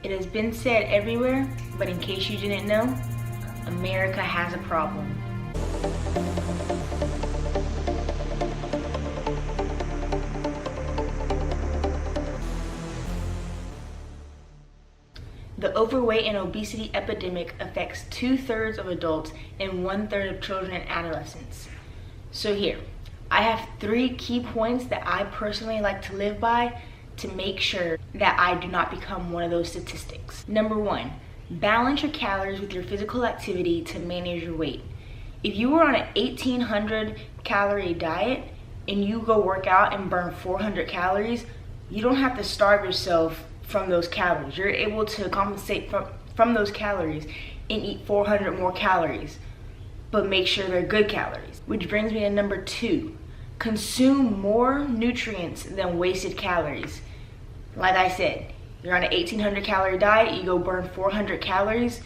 It has been said everywhere, but in case you didn't know, America has a problem. The overweight and obesity epidemic affects 2/3 of adults and 1/3 of children and adolescents. So here, I have 3 key points that I personally like to live by to make sure that I do not become one of those statistics. Number 1, balance your calories with your physical activity to manage your weight. If you were on an 1,800 calorie diet and you go work out and burn 400 calories, you don't have to starve yourself from those calories. You're able to compensate from those calories and eat 400 more calories, but make sure they're good calories. Which brings me to number 2, consume more nutrients than wasted calories. Like I said, you're on an 1,800 calorie diet, you go burn 400 calories.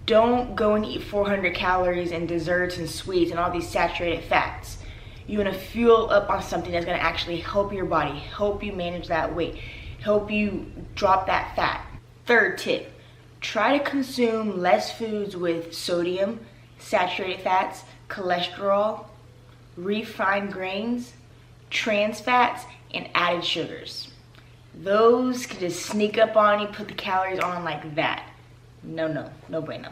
Don't go and eat 400 calories in desserts and sweets and all these saturated fats. You want to fuel up on something that's going to actually help your body, help you manage that weight, help you drop that fat. Third tip, try to consume less foods with sodium, saturated fats, cholesterol, refined grains, trans fats, and added sugars. Those can just sneak up on you, put the calories on like that. No bueno.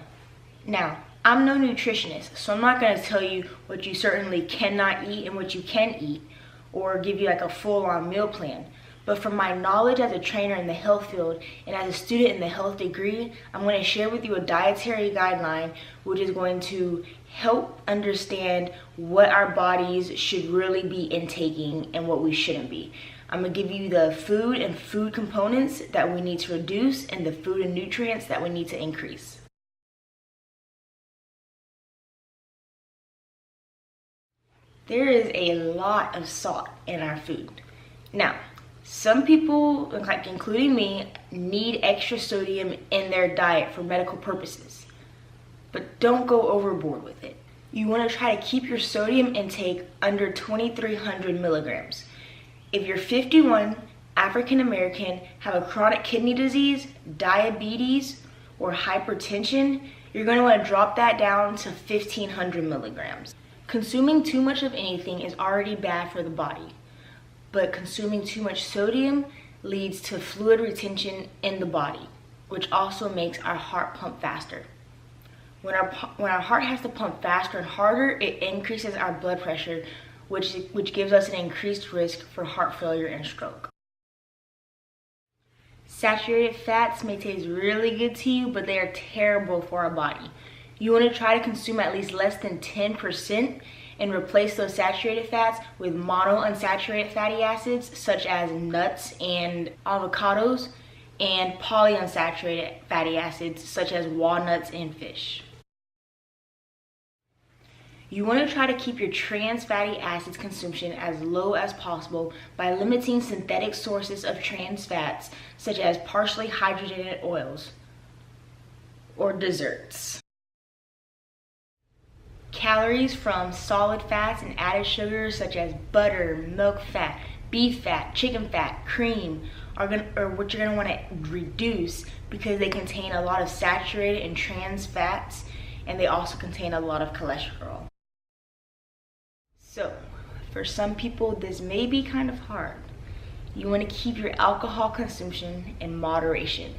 Now, I'm no nutritionist, so I'm not going to tell you what you certainly cannot eat and what you can eat, or give you like a full-on meal plan. But from my knowledge as a trainer in the health field and as a student in the health degree, I'm going to share with you a dietary guideline which is going to help understand what our bodies should really be intaking and what we shouldn't be. I'm going to give you the food and food components that we need to reduce and the food and nutrients that we need to increase. There is a lot of salt in our food. Now, some people, including me, need extra sodium in their diet for medical purposes, but don't go overboard with it. You want to try to keep your sodium intake under 2,300 milligrams. If you're 51, African American, have a chronic kidney disease, diabetes, or hypertension, you're going to want to drop that down to 1,500 milligrams. Consuming too much of anything is already bad for the body, but consuming too much sodium leads to fluid retention in the body, which also makes our heart pump faster. When our heart has to pump faster and harder, it increases our blood pressure, which gives us an increased risk for heart failure and stroke. Saturated fats may taste really good to you, but they are terrible for our body. You want to try to consume at least less than 10% and replace those saturated fats with monounsaturated fatty acids such as nuts and avocados, and polyunsaturated fatty acids such as walnuts and fish. You want to try to keep your trans fatty acids consumption as low as possible by limiting synthetic sources of trans fats such as partially hydrogenated oils or desserts. Calories from solid fats and added sugars such as butter, milk fat, beef fat, chicken fat, cream are what you're going to want to reduce because they contain a lot of saturated and trans fats, and they also contain a lot of cholesterol. So, for some people this may be kind of hard. You want to keep your alcohol consumption in moderation.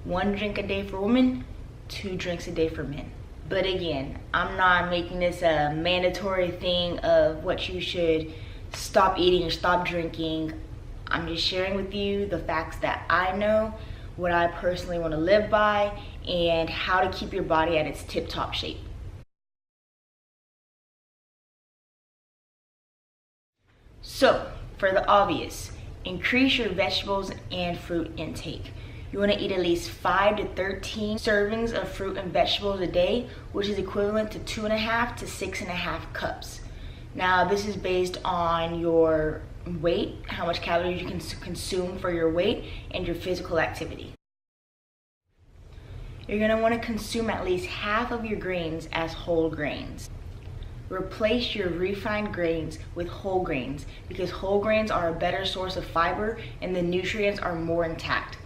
1 drink a day for women, 2 drinks a day for men. But again, I'm not making this a mandatory thing of what you should stop eating or stop drinking. I'm just sharing with you the facts that I know, what I personally want to live by, and how to keep your body at its tip-top shape. So, for the obvious, increase your vegetables and fruit intake. You want to eat at least 5 to 13 servings of fruit and vegetables a day, which is equivalent to 2.5 to 6.5 cups. Now, this is based on your weight, how much calories you can consume for your weight, and your physical activity. You're going to want to consume at least half of your grains as whole grains. Replace your refined grains with whole grains because whole grains are a better source of fiber and the nutrients are more intact.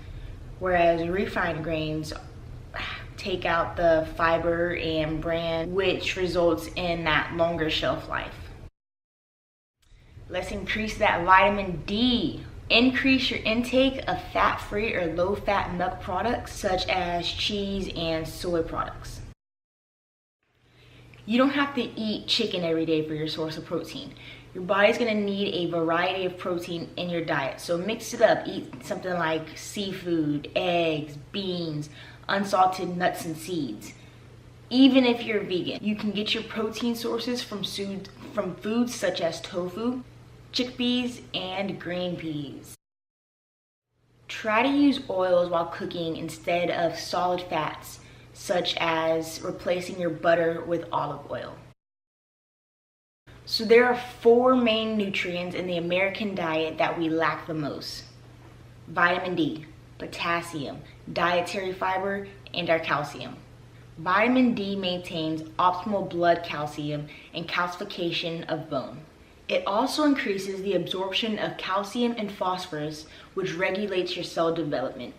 whereas refined grains take out the fiber and bran, which results in that longer shelf life. Let's increase that vitamin D. Increase your intake of fat-free or low-fat milk products such as cheese and soy products. You don't have to eat chicken every day for your source of protein. Your body's gonna need a variety of protein in your diet. So mix it up, eat something like seafood, eggs, beans, unsalted nuts and seeds. Even if you're vegan, you can get your protein sources from foods such as tofu, chickpeas, and green peas. Try to use oils while cooking instead of solid fats, such as replacing your butter with olive oil. So there are 4 main nutrients in the American diet that we lack the most: vitamin D, potassium, dietary fiber, and our calcium. Vitamin D maintains optimal blood calcium and calcification of bone. It also increases the absorption of calcium and phosphorus, which regulates your cell development.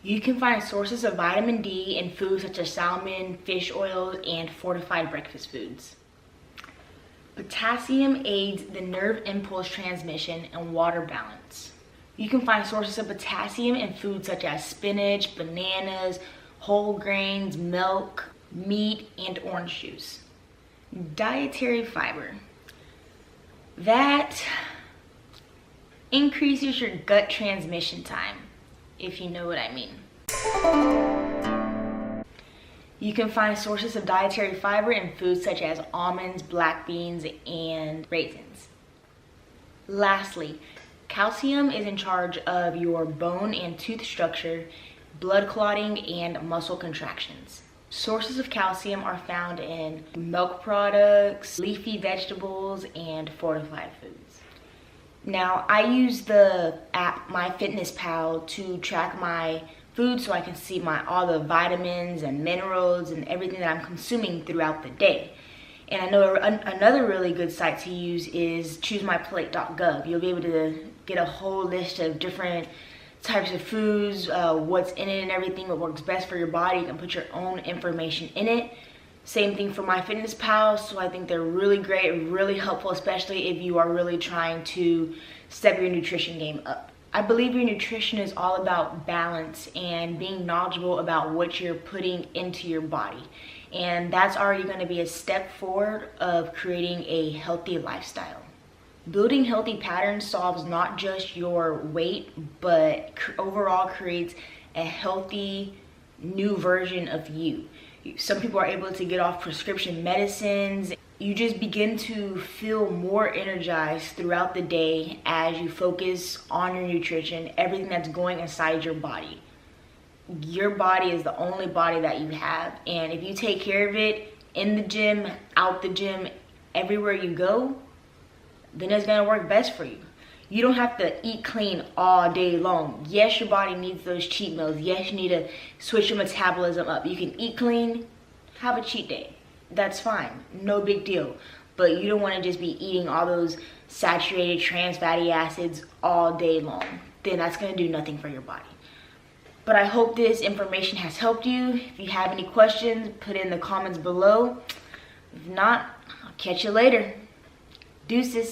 You can find sources of vitamin D in foods such as salmon, fish oils, and fortified breakfast foods. Potassium aids the nerve impulse transmission and water balance. You can find sources of potassium in foods such as spinach, bananas, whole grains, milk, meat, and orange juice. Dietary fiber. That increases your gut transmission time, if you know what I mean. You can find sources of dietary fiber in foods such as almonds, black beans, and raisins. Lastly, calcium is in charge of your bone and tooth structure, blood clotting, and muscle contractions. Sources of calcium are found in milk products, leafy vegetables, and fortified foods. Now, I use the app MyFitnessPal to track my food so I can see all the vitamins and minerals and everything that I'm consuming throughout the day. And I know another really good site to use is choosemyplate.gov. You'll be able to get a whole list of different types of foods, what's in it and everything, what works best for your body. You can put your own information in it. Same thing for MyFitnessPal, so I think they're really great, really helpful, especially if you are really trying to step your nutrition game up. I believe your nutrition is all about balance and being knowledgeable about what you're putting into your body. And that's already going to be a step forward of creating a healthy lifestyle. Building healthy patterns solves not just your weight, but overall creates a healthy new version of you. Some people are able to get off prescription medicines. You just begin to feel more energized throughout the day as you focus on your nutrition, everything that's going inside your body. Your body is the only body that you have, and if you take care of it in the gym, out the gym, everywhere you go, then it's gonna work best for you. You don't have to eat clean all day long. Yes, your body needs those cheat meals. Yes, you need to switch your metabolism up. You can eat clean, have a cheat day. That's fine, no big deal. But you don't wanna just be eating all those saturated trans fatty acids all day long. Then that's gonna do nothing for your body. But I hope this information has helped you. If you have any questions, put it in the comments below. If not, I'll catch you later. Deuces.